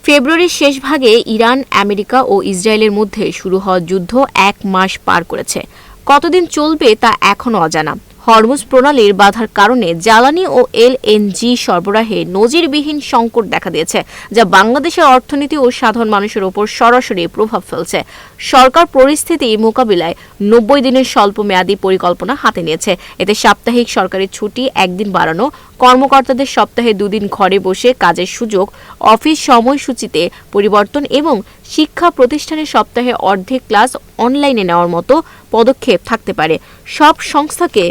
ফেব্রুয়ারির শেষ ভাগে ইরান, আমেরিকা ও ইসরায়েলের মধ্যে শুরু হওয়া যুদ্ধ 1 মাস পার করেছে। কতদিন চলবে তা এখনো অজানা। হরমুজ প্রণালীর বাধার কারণে জ্বালানি ও এলএনজি সরবরাহে নজিরবিহীন সংকট দেখা দিয়েছে, যা বাংলাদেশের অর্থনীতি ও সাধারণ মানুষের ওপর সরাসরি প্রভাব ফেলছে। সরকার পরিস্থিতি মোকাবিলায় 90 দিনের স্বল্পমেয়াদী পরিকল্পনা হাতে নিয়েছে। এতে সাপ্তাহিক সরকারি ছুটি 1 দিন বাড়ানো, কর্মকর্তাদের সপ্তাহে 2 দিন ঘরে বসে কাজের সুযোগ, অফিস সময়সূচিতে পরিবর্তন এবং শিক্ষা প্রতিষ্ঠানে সপ্তাহে অর্ধেক ক্লাস অনলাইনে নেওয়ার মতো পদক্ষেপ থাকতে পারে। সব সংস্থাকে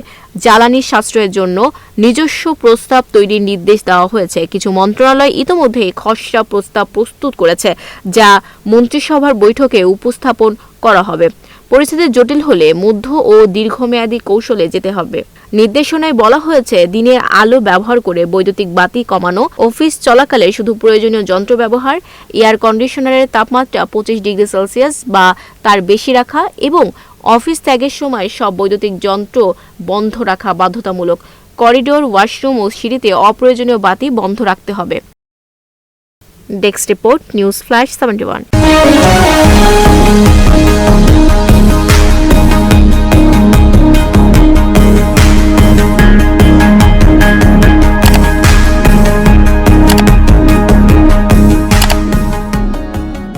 জ্বালানি সাশ্রয়ের জন্য নিজস্ব প্রস্তাব তৈরির নির্দেশ দেওয়া হয়েছে। কিছু মন্ত্রণালয় ইতোমধ্যে খসড়া প্রস্তাব প্রস্তুত করেছে, যা মন্ত্রিসভার বৈঠকে উপস্থাপন করা হবে। পরিস্থিতি জটিল হলে মধ্য ও দীর্ঘমেয়াদী কৌশলে যেতে হবে। নির্দেশনায় বলা হয়েছে, দিনের আলো ব্যবহার করে বৈদ্যুতিক বাতি কমানো, অফিস চলাকালে শুধু প্রয়োজনীয় যন্ত্র ব্যবহার, এয়ার কন্ডিশনারের তাপমাত্রা 25 ডিগ্রি সেলসিয়াস বা তার বেশি রাখা এবং অফিস ত্যাগের সময় সব বৈদ্যুতিক যন্ত্র বন্ধ রাখা বাধ্যতামূলক। করিডোর, ওয়াশরুম ও সিঁড়িতে অপ্রয়োজনীয় বাতি বন্ধ রাখতে হবে। Desk report, news flash 71।